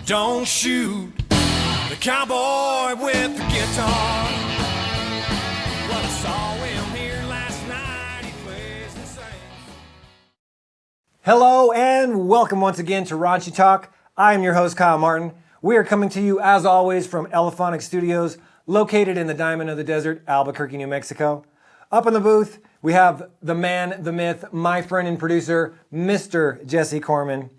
Don't shoot the cowboy with the guitar. What I saw him here last night, he plays and sings. Hello and welcome once again to Raunchytalk. I am your host, Kyle Martin. We are coming to you, as always, from Elephonic Studios, located in the Diamond of the Desert, Albuquerque, New Mexico. Up in the booth, we have the man, the myth, my friend and producer, Mr. Jesse Corman.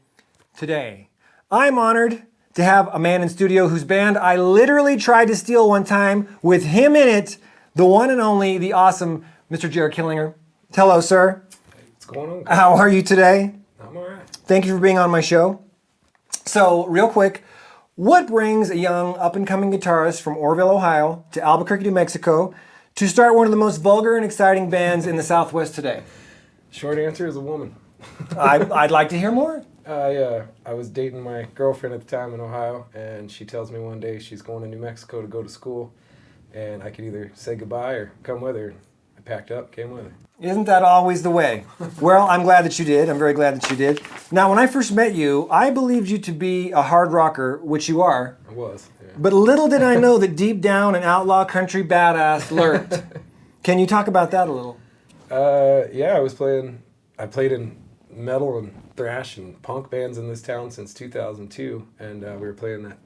Today, I'm honored to have a man in studio whose band I literally tried to steal one time with him in it, the one and only, the awesome Mr. Jer Killinger. Hello, sir. Hey, what's going on? How are you today? I'm all right. Thank you for being on my show. So, real quick, what brings a young up-and-coming guitarist from Orrville, Ohio to Albuquerque, New Mexico to start one of the most vulgar and exciting bands in the Southwest today? Short answer is a woman. I'd like to hear more. I was dating my girlfriend at the time in Ohio, and she tells me one day she's going to New Mexico to go to school, and I could either say goodbye or come with her. I packed up, came with her. Isn't that always the way? Well, I'm glad that you did. I'm very glad that you did. Now, when I first met you, I believed you to be a hard rocker, which you are. I was. Yeah. But little did I know that deep down an outlaw country badass lurked. Can you talk about that a little? Yeah, I played in metal and thrash and punk bands in this town since 2002, and we were playing that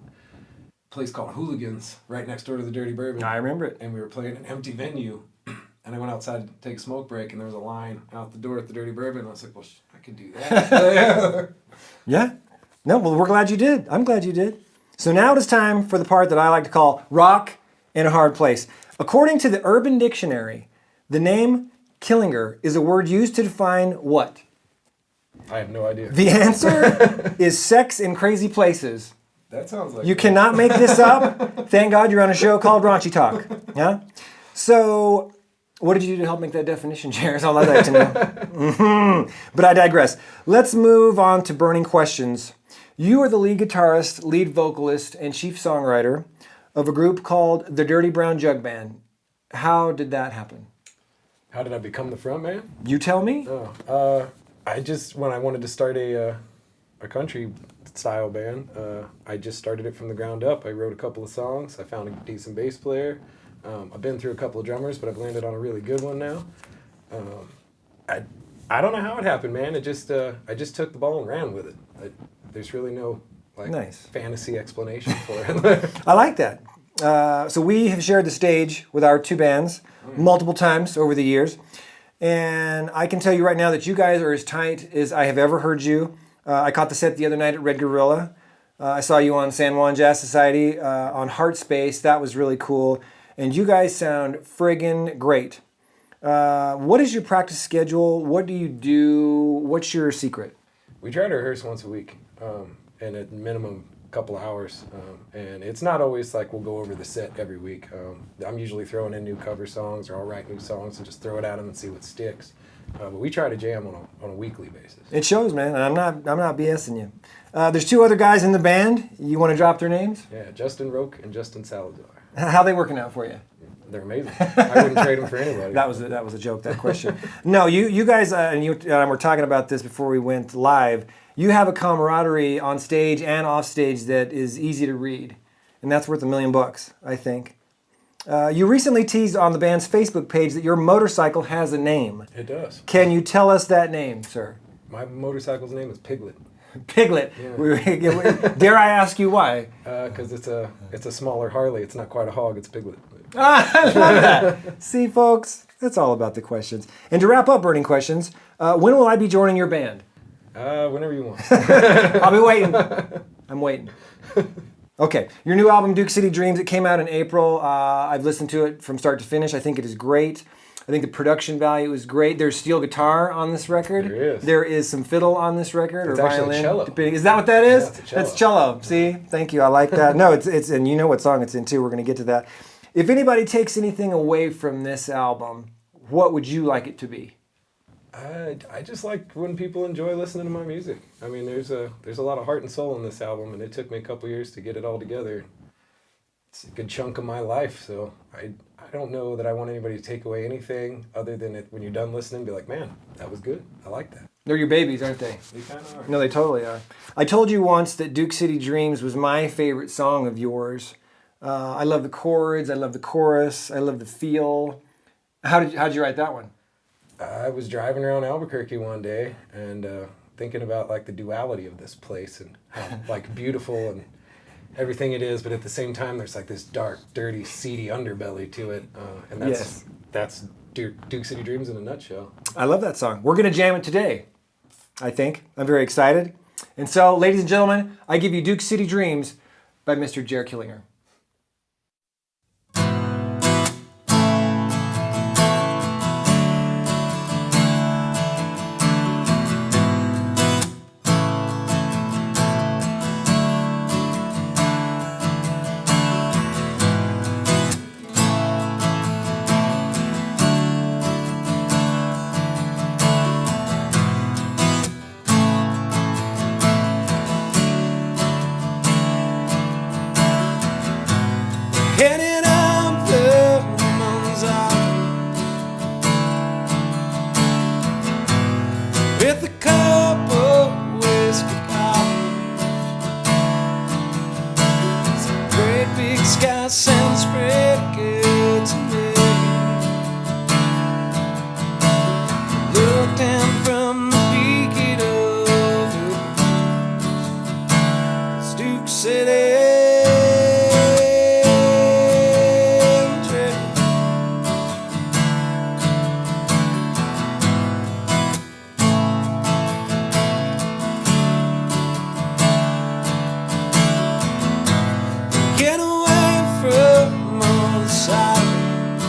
place called Hooligans right next door to the Dirty Bourbon. I remember it. And we were playing an empty venue, and I went outside to take a smoke break, and there was a line out the door at the Dirty Bourbon, and I was like, well, I could do that. Yeah. No, well, we're glad you did. I'm glad you did. So now it is time for the part that I like to call rock in a hard place. According to the Urban Dictionary, the name Killinger is a word used to define what? I have no idea. The answer is sex in crazy places. That sounds like You cannot make this up. Thank God you're on a show called Raunchytalk. Yeah? So, what did you do to help make that definition, Jer? That's all I'd like to know. But I digress. Let's move on to burning questions. You are the lead guitarist, lead vocalist, and chief songwriter of a group called the Dirty Brown Jug Band. How did that happen? How did I become the front man? You tell me. When I wanted to start a country style band, I just started it from the ground up. I wrote a couple of songs. I found a decent bass player. I've been through a couple of drummers, but I've landed on a really good one now. I don't know how it happened, man. I just took the ball and ran with it. There's really no Nice. fantasy explanation for it. I like that. So we have shared the stage with our two bands multiple times over the years. And I can tell you right now that you guys are as tight as I have ever heard you. I caught the set the other night at Red Gorilla. I saw you on San Juan Jazz Society, on Heart Space. That was really cool. And you guys sound friggin' great. What is your practice schedule? What do you do? What's your secret? We try to rehearse once a week, and at minimum a couple of hours. And it's not always like we'll go over the set every week. I'm usually throwing in new cover songs, or I'll write new songs and just throw it at them and see what sticks. But we try to jam on a weekly basis. It shows, man. And I'm not BSing you. There's two other guys in the band. You want to drop their names? Yeah, Justin Roque and Justin Salazar. How they working out for you? They're amazing. I wouldn't trade them for anybody. That was a joke, that question. No, you guys, and you and I were talking about this before we went live. You have a camaraderie on stage and off stage that is easy to read. And that's worth $1 million, I think. You recently teased on the band's Facebook page that your motorcycle has a name. It does. Can you tell us that name, sir? My motorcycle's name is Piglet. Piglet. Yeah. Dare I ask you why? Because it's a smaller Harley. It's not quite a hog. It's Piglet. I love that. See, folks, that's all about the questions. And to wrap up burning questions, when will I be joining your band? Whenever you want. I'll be waiting. I'm waiting. Okay, your new album, Duke City Dreams, it came out in April. I've listened to it from start to finish. I think it is great. I think the production value is great. There's steel guitar on this record. There is. There is some fiddle on this record, It's or actually violin. cello. Is that what that is? Yeah, it's a cello. That's cello. See, thank you. I like that. No, it's and you know what song it's in too. We're going to get to that. If anybody takes anything away from this album, what would you like it to be? I just like when people enjoy listening to my music. I mean, there's a lot of heart and soul in this album, and it took me a couple years to get it all together. It's a good chunk of my life, so I don't know that I want anybody to take away anything other than it, when you're done listening, be like, man, that was good. I like that. They're your babies, aren't they? They kind of are. No, they totally are. I told you once that Duke City Dreams was my favorite song of yours. I love the chords, I love the chorus, I love the feel. How'd you write that one? I was driving around Albuquerque one day and thinking about like the duality of this place and how like beautiful and everything it is, but at the same time there's like this dark, dirty, seedy underbelly to it, and that's Duke City Dreams in a nutshell. I love that song. We're gonna jam it today, I think. I'm very excited. And so, ladies and gentlemen, I give you Duke City Dreams by Mr. Jer Killinger. Heading up the Ramones with a cup of whiskey coffee. It's a great big sky sounds pretty good to me. Look down from the peak of Duke City. Get away from all the sirens,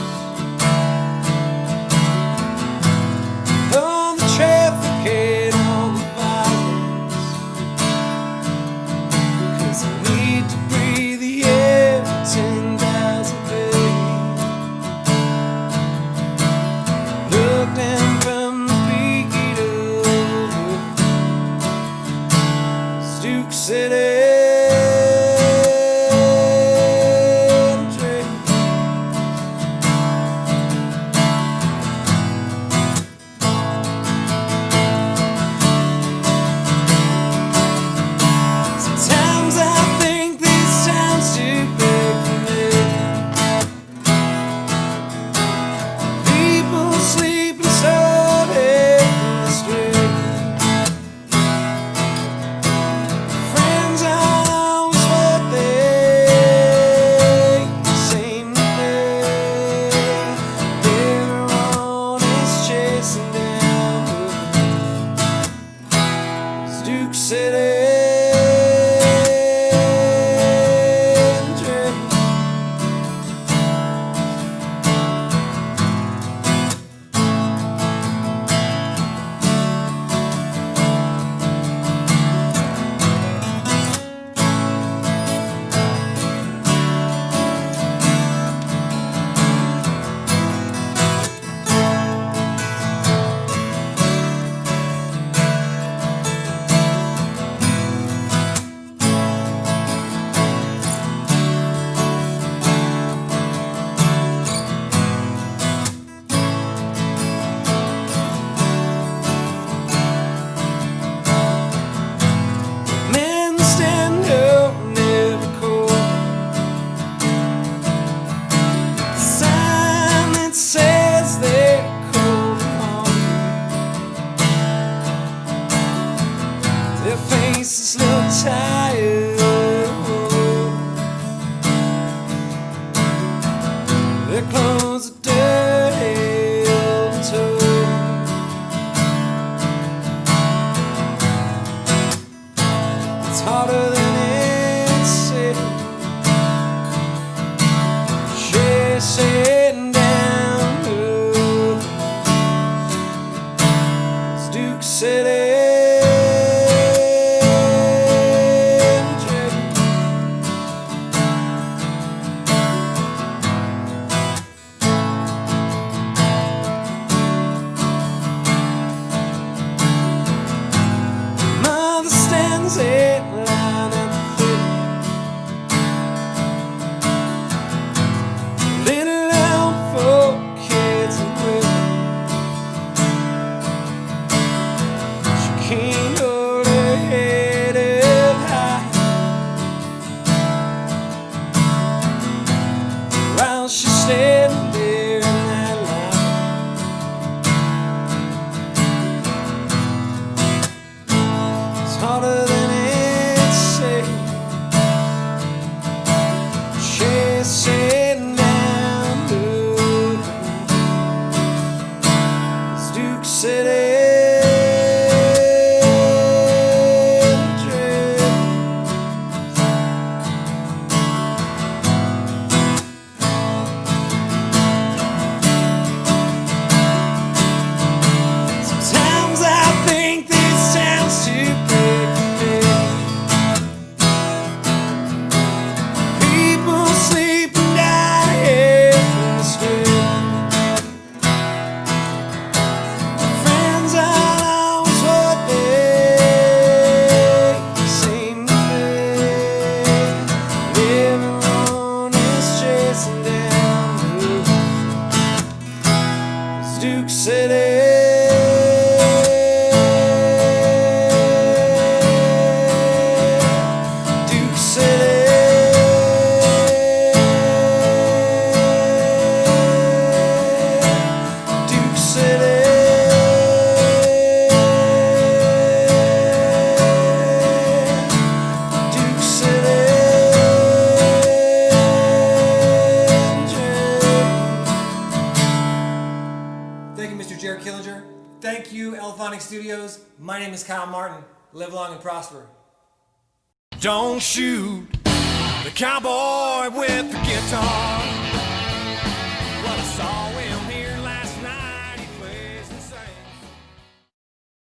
all the traffic and all the violence, 'cause I need to is Kyle Martin. Live long and prosper. Don't shoot the cowboy with the guitar.